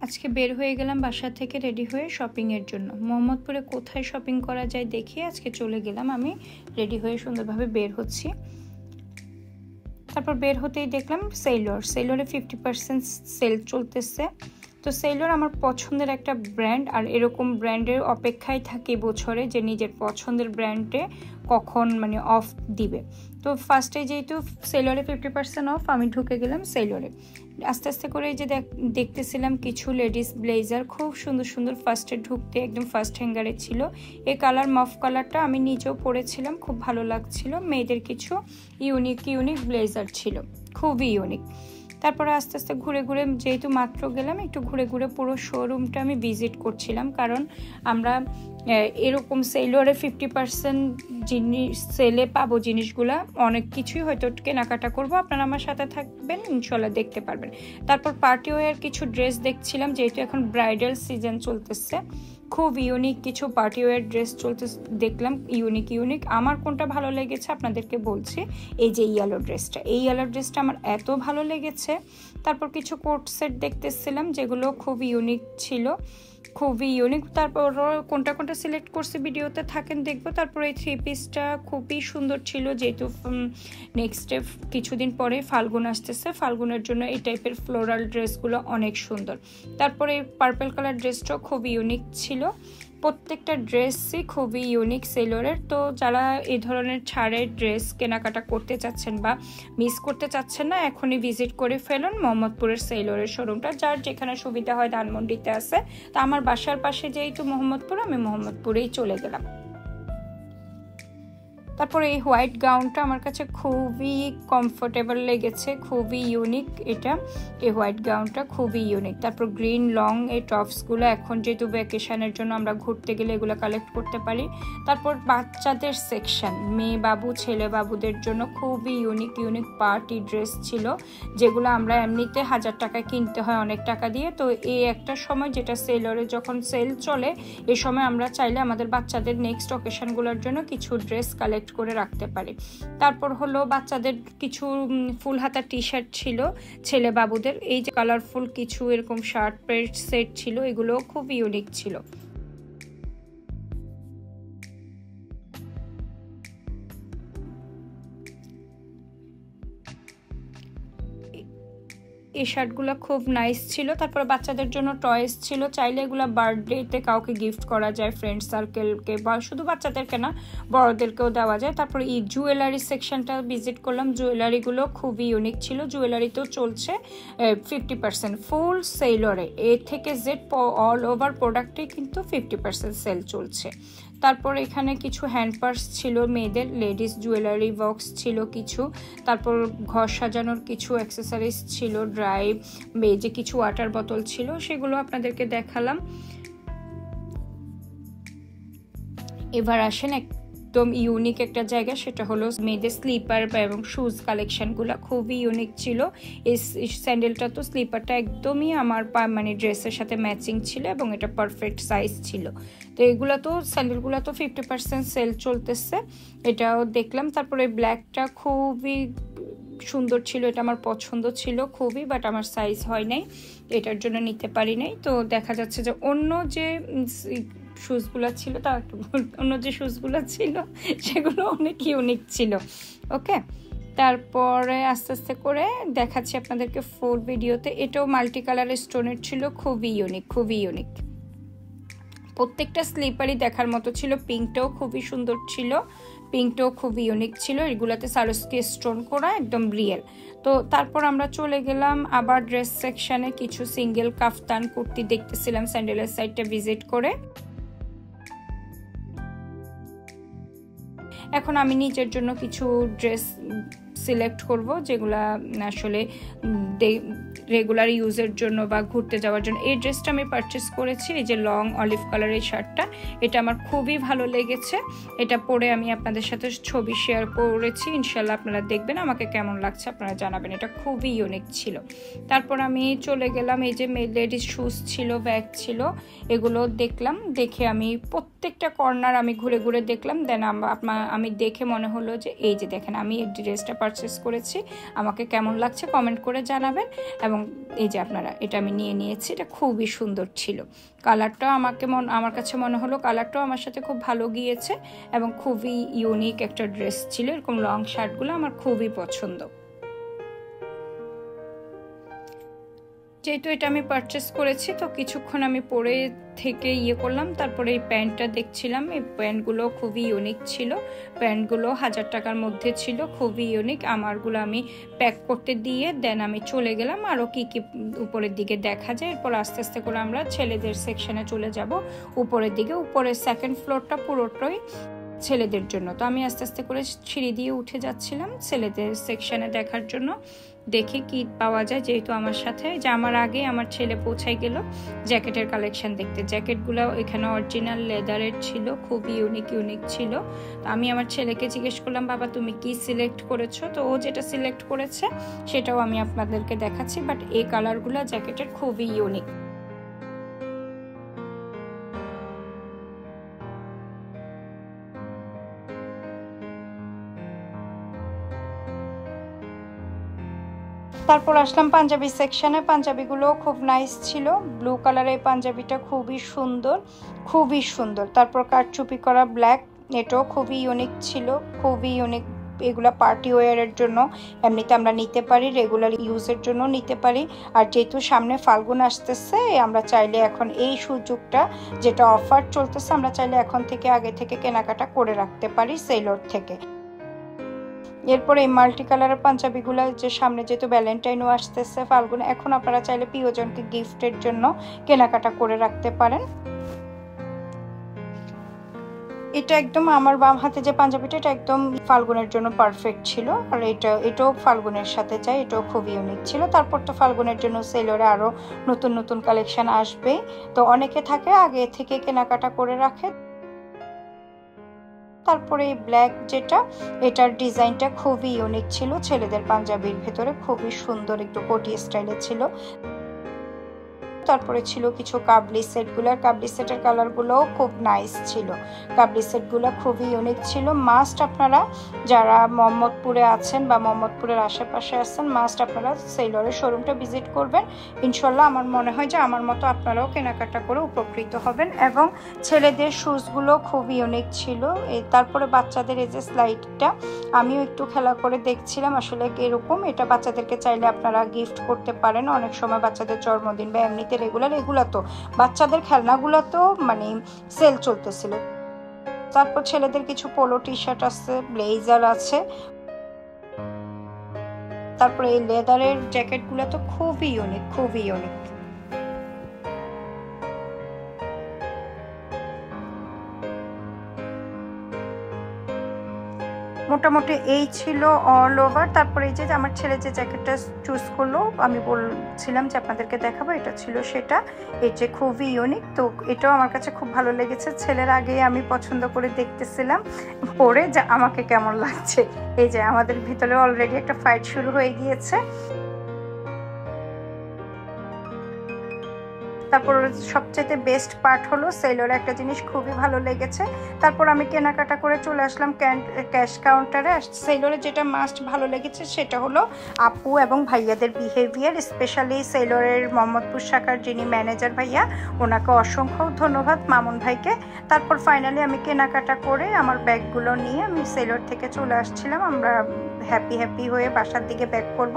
আজকে বের হয়ে গেলাম বাসা থেকে রেডি হয়ে শপিংয়ের জন্য। মোহাম্মদপুরে কোথায় শপিং করা যায় দেখি আজকে চলে গেলাম। আমি রেডি হয়ে সুন্দরভাবে বের হচ্ছি। তারপর বের হতেই দেখলাম সেলরে 50% সেল চলতেছে। তো সেলর আমার পছন্দের একটা ব্র্যান্ড, আর এরকম ব্র্যান্ডের অপেক্ষায় থাকি বছরে যে নিজের পছন্দের ব্র্যান্ডে কখন মানে অফ দিবে। তো ফার্স্টে যেহেতু সেলরে 50% অফ, আমি ঢুকে গেলাম সেলরে। আস্তে আস্তে করে যে দেখতেছিলাম কিছু লেডিস ব্লেজার খুব সুন্দর সুন্দর, ফার্স্টে ঢুকতে একদম ফার্স্ট হ্যাঙ্গারে ছিল। এই কালার মফ কালারটা আমি নিজেও পরেছিলাম, খুব ভালো লাগছিল। মেয়েদের কিছু ইউনিক ব্লেজার ছিল, খুবই ইউনিক। তারপরে আস্তে আস্তে ঘুরে ঘুরে, যেহেতু মাত্র গেলাম, একটু ঘুরে ঘুরে পুরো শোরুমটা আমি ভিজিট করছিলাম, কারণ আমরা এরকম সেলরে 50% জিনিস সেলে পাবো, জিনিসগুলা অনেক কিছুই হয়তো কেনাকাটা করবো। আপনারা আমার সাথে থাকবেন, ইনশাল্লাহ দেখতে পারবেন। তারপর পার্টি ওয়্যার কিছু ড্রেস দেখছিলাম, যেহেতু এখন ব্রাইডাল সিজন চলতেছে। খুব ইউনিক কিছু পার্টি ওয়্যার ড্রেস দেখলাম, ইউনিক। আমার কোনটা ভালো লেগেছে আপনাদেরকে বলছি। এই যে ইয়েলো ড্রেসটা আমার এত ভালো লেগেছে। তারপর কিছু কোট সেট দেখতেছিলাম, যেগুলো খুব ইউনিক ছিল, খুবই ইউনিক। তারপর কোনটা সিলেক্ট করছে ভিডিওতে থাকেন দেখবো। তারপর এই 3 পিসটা খুবই সুন্দর ছিল, যেহেতু নেক্সট কিছুদিন পরে ফাল্গুন আসতেছে, ফাল্গুনের জন্য এই টাইপের ফ্লোরাল ড্রেসগুলো অনেক সুন্দর। তারপরে এই পার্পল কালার ড্রেসটাও খুব ইউনিক ছিল। প্রত্যেকটা ড্রেসই খুবই ইউনিক সেলরের। তো যারা এই ধরনের ছাড়ের ড্রেস কেনাকাটা করতে চাচ্ছেন বা মিস করতে চাচ্ছেন না, এখনই ভিজিট করে ফেলুন মোহাম্মদপুরের সেলরের শোরুমটা। যার যেখানে সুবিধা হয়, ধানমন্ডিতে আছে। তো আমার বাসার পাশে যেহেতু মোহাম্মদপুর, আমি মোহাম্মদপুরেই চলে গেলাম। তারপর এই হোয়াইট গাউনটা আমার কাছে খুবই কমফোর্টেবল লেগেছে, খুবই ইউনিক এটা। এই হোয়াইট গাউনটা খুবই ইউনিক। তারপর গ্রিন লং এই টপসগুলো, এখন যেহেতু ভ্যাকেশনের জন্য আমরা ঘুরতে গেলে এগুলো কালেক্ট করতে পারি। তারপর বাচ্চাদের সেকশন, মেয়ে বাবু ছেলে বাবুদের জন্য খুবই ইউনিক পার্টি ড্রেস ছিল, যেগুলো আমরা এমনিতে 1000 টাকায় কিনতে হয় অনেক টাকা দিয়ে। তো এই একটা সময় যেটা সেলরে যখন সেল চলে, এই সময় আমরা চাইলে আমাদের বাচ্চাদের নেক্সট অকেশনগুলোর জন্য কিছু ড্রেস কালেক্ট করে রাখতে পারি। তারপর হলো বাচ্চাদের কিছু ফুল হাতা টি শার্ট ছিল ছেলে বাবুদের। এই যে কালারফুল কিছু এরকম শার্ট প্যান্ট সেট ছিল, এগুলো খুব ইউনিক ছিল। এই শার্টগুলো খুব নাইস ছিল। তারপর বাচ্চাদের জন্য টয়েস ছিল, চাইলে এগুলো বার্থডেতে কাউকে গিফট করা যায়, ফ্রেন্ড সার্কেলকে, বা শুধু বাচ্চাদেরকে না, বড়দেরকেও দেওয়া যায়। তারপর এই জুয়েলারি সেকশনটা ভিজিট করলাম, জুয়েলারিগুলো খুবই ইউনিক ছিল। জুয়েলারিতেও চলছে 50% ফুল সেলরে, এ থেকে জেড অল ওভার প্রোডাক্টে কিন্তু 50% সেল চলছে। তারপর এখানে কিছু হ্যান্ড পার্স ছিল মেয়েদের, লেডিস জুয়েলারি বক্স ছিল কিছু। তারপর ঘর সাজানোর কিছু অ্যাক্সেসরিজ ছিল, ড্রাই যে কিছু ওয়াটার বোতল ছিল, সেগুলো আপনাদেরকে দেখালাম। এবার আসেন একদম ইউনিক একটা জায়গা, সেটা হলো মেয়েদের স্লিপার এবং শুজ কালেকশনগুলো খুবই ইউনিক ছিল। এই স্যান্ডেলটা তো, স্লিপারটা একদমই আমার মানে ড্রেসের সাথে ম্যাচিং ছিল এবং এটা পারফেক্ট সাইজ ছিল। তো এগুলো তো স্যান্ডেলগুলো তো 50% সেল চলতেছে, এটাও দেখলাম। তারপরে ব্ল্যাকটা খুবই সুন্দর ছিল, এটা আমার পছন্দ ছিল খুবই, বাট আমার সাইজ হয় নাই, এটার জন্য নিতে পারি নাই। তো দেখা যাচ্ছে যে অন্য যে শুজগুলো ছিল, অন্য যে শুজগুলো ছিল সেগুলো অনেক ইউনিক ছিল। ওকে, তারপরে আস্তে আস্তে করে দেখাচ্ছি আপনাদেরকে ফুল ভিডিওতে। এটাও মাল্টি কালারের স্টোনের ছিল, খুবই ইউনিক। প্রত্যেকটা স্লিপারই দেখার মতো ছিল। পিঙ্কটাও খুবই সুন্দর ছিল, পিঙ্কটাও খুবই ইউনিক ছিল। এগুলাতে সারস্কি স্টোন করা, একদম রিয়েল। তো তারপর আমরা চলে গেলাম আবার ড্রেস সেকশনে, কিছু সিঙ্গেল কাফতান কুর্তি দেখতেছিলাম স্যান্ডেলের সাইডটা ভিজিট করে। এখন আমি নিজের জন্য কিছু ড্রেস সিলেক্ট করব, যেগুলা আসলে রেগুলার ইউজের জন্য বা ঘুরতে যাওয়ার জন্য। এই ড্রেসটা আমি পারচেস করেছি, এই যে লং অলিভ কালারের শার্টটা, এটা আমার খুবই ভালো লেগেছে। এটা পরে আমি আপনাদের সাথে ছবি শেয়ার করেছি, ইনশাল্লাহ আপনারা দেখবেন, আমাকে কেমন লাগছে আপনারা জানাবেন। এটা খুবই ইউনিক ছিল। তারপর আমি চলে গেলাম, এই যে লেডিস শুজ ছিল, ব্যাগ ছিল, এগুলো দেখলাম। দেখে আমি প্রত্যেকটা কর্নার আমি ঘুরে ঘুরে দেখলাম। দেন আমি দেখে মনে হলো যে এই যে দেখেন, আমি এই ড্রেসটা পারচেস করেছি। আমাকে কেমন লাগছে কমেন্ট করে জানাবেন। এবং এই যে আপনারা, এটা আমি নিয়ে নিয়েছি, এটা খুবই সুন্দর ছিল। কালারটাও আমার কাছে মনে হলো কালারটাও আমার সাথে খুব ভালো গিয়েছে এবং খুবই ইউনিক একটা ড্রেস ছিল। এরকম লং শার্টগুলো আমার খুবই পছন্দ। যেহেতু এটা আমি পারচেস করেছি, তো কিছুক্ষণ আমি পরে থেকে করলাম। তারপরে এই প্যান্টটা দেখছিলাম, এই প্যান্টগুলো খুবই ইউনিক ছিল। প্যান্টগুলো 1000 টাকার মধ্যে ছিল, খুবই ইউনিক। আমারগুলো আমি প্যাক করতে দিয়ে দেন আমি চলে গেলাম আরও কি কি উপরের দিকে দেখা যায়। এরপর আস্তে আস্তে করে আমরা ছেলেদের সেকশনে চলে যাব উপরের দিকে। উপরের সেকেন্ড ফ্লোরটা পুরোটাই ছেলেদের জন্য। তো আমি আস্তে আস্তে করে সিঁড়ি দিয়ে উঠে যাচ্ছিলাম ছেলেদের সেকশনে দেখার জন্য, দেখে কি পাওয়া যায়। যেহেতু আমার সাথে আমার আগে আমার ছেলে পৌঁছাই গেল জ্যাকেটের কালেকশন দেখতে। জ্যাকেটগুলো এখানে অরিজিনাল লেদারের ছিল, খুবই ইউনিক ছিল। তো আমি আমার ছেলেকে জিজ্ঞেস করলাম, বাবা তুমি কি সিলেক্ট করেছো? তো ও যেটা সিলেক্ট করেছে সেটাও আমি আপনাদেরকে দেখাচ্ছি। বাট এই কালারগুলো জ্যাকেটের খুবই ইউনিক। তারপর আসলাম পাঞ্জাবি সেকশনে। পাঞ্জাবিগুলো খুব নাইস ছিল। ব্লু কালারের পাঞ্জাবিটা খুবই সুন্দর। তারপর কারচুপি করা ব্ল্যাক, এটাও খুবই ইউনিক ছিল, খুবই ইউনিক। এগুলা পার্টি ওয়ারের জন্য এমনিতে আমরা নিতে পারি, রেগুলার ইউজের জন্য নিতে পারি। আর যেহেতু সামনে ফাল্গুন আসতেছে, আমরা চাইলে এখন এই সুযোগটা, যেটা অফার চলতেছে, আমরা চাইলে এখন থেকে আগে থেকে কেনাকাটা করে রাখতে পারি সেলর থেকে। এরপরে এই মাল্টি কালারের পাঞ্জাবিগুলো, যে সামনে যেহেতু ভ্যালেন্টাইনও আসতেছে ফাল্গুন, এখন আপনারা চাইলে প্রিয়জনকে গিফটের জন্য কেনাকাটা করে রাখতে পারেন। এটা একদম আমার বাম হাতে যে পাঞ্জাবিটা, এটা একদম ফাল্গুনের জন্য পারফেক্ট ছিল। আর এটাও ফাল্গুনের সাথে যায়, এটাও খুব ইউনিক ছিল। তারপর তো ফাল্গুনের জন্য সেলরে আরো নতুন কালেকশন আসবে, তো অনেকে থাকে আগে থেকে কেনাকাটা করে রাখে। তারপরে এই ব্ল্যাক যেটা, এটার ডিজাইনটা খুবই ইউনিক ছিল। ছেলেদের পাঞ্জাবির ভেতরে খুবই সুন্দর, একটু কোটি স্টাইলে ছিল। তারপরে ছিল কিছু কাবলি সেটগুলোর, কাবলি সেটের কালারগুলোও খুব নাইস ছিল। কাবলি সেটগুলো খুবই ইউনিক ছিল। মাস্ট আপনারা যারা মোহাম্মদপুরে আছেন বা মোহাম্মদপুরের আশেপাশে আছেন, মাস্ট আপনারা সেলরের শোরুমটা ভিজিট করবেন। ইনশাল্লাহ আমার মনে হয় যে আমার মতো আপনারাও কেনাকাটা করে উপকৃত হবেন। এবং ছেলেদের শুজগুলো খুবই ইউনিক ছিল। তারপরে বাচ্চাদের এই যে স্লাইডটা, আমিও একটু খেলা করে দেখছিলাম আসলে এরকম। এটা বাচ্চাদেরকে চাইলে আপনারা গিফট করতে পারেন। অনেক সময় বাচ্চাদের জন্মদিন বা এমনিতে রেগুলার এগুলা তো বাচ্চাদের খেলনাগুলো তো মানে সেল চলতেছিল। তারপর ছেলেদের কিছু পোলো টি শার্ট আছে, ব্লেজার আছে। তারপরে এই লেদারের জ্যাকেটগুলো তো খুবই ইউনিক। মোটামুটি এই ছিল অল ওভার। তারপরে এই যে আমার ছেলে যে জ্যাকেটটা চুজ করলো, আমি বলছিলাম যে আপনাদেরকে দেখাবো, এটা ছিল সেটা। এই যে খুবই ইউনিক, তো এটাও আমার কাছে খুব ভালো লেগেছে। ছেলের আগে আমি পছন্দ করে দেখতেছিলাম পরে যে আমাকে কেমন লাগছে। এই যে আমাদের ভিতরে অলরেডি একটা ফাইট শুরু হয়ে গিয়েছে। তারপর সবচেয়ে বেস্ট পার্ট হলো সেলরে একটা জিনিস খুবই ভালো লেগেছে। তারপর আমি কেনাকাটা করে চলে আসলাম ক্যাশ কাউন্টারে। সেলরে যেটা মাস্ট ভালো লেগেছে সেটা হলো আপু এবং ভাইয়াদের বিহেভিয়ার, স্পেশালি সেলরের মোহাম্মদপুর শাখার যিনি ম্যানেজার ভাইয়া, ওনাকে অসংখ্য ধন্যবাদ, মামুন ভাইকে। তারপর ফাইনালি আমি কেনাকাটা করে আমার ব্যাগগুলো নিয়ে আমি সেলর থেকে চলে আসছিলাম। আমরা হ্যাপি হয়ে বাসার দিকে ব্যাক করব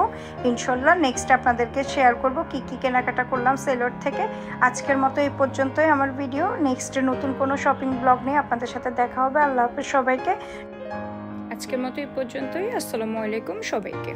ইনশাল্লাহ। নেক্সট আপনাদেরকে শেয়ার করব কি কি কেনাকাটা করলাম সেলর থেকে। আজকের মতো এই পর্যন্তই আমার ভিডিও। নেক্সট নতুন কোনো শপিং ব্লগ নিয়ে আপনাদের সাথে দেখা হবে। আল্লাহ হাফেজ সবাইকে। আজকের মতো এই পর্যন্তই। আসসালামু আলাইকুম সবাইকে।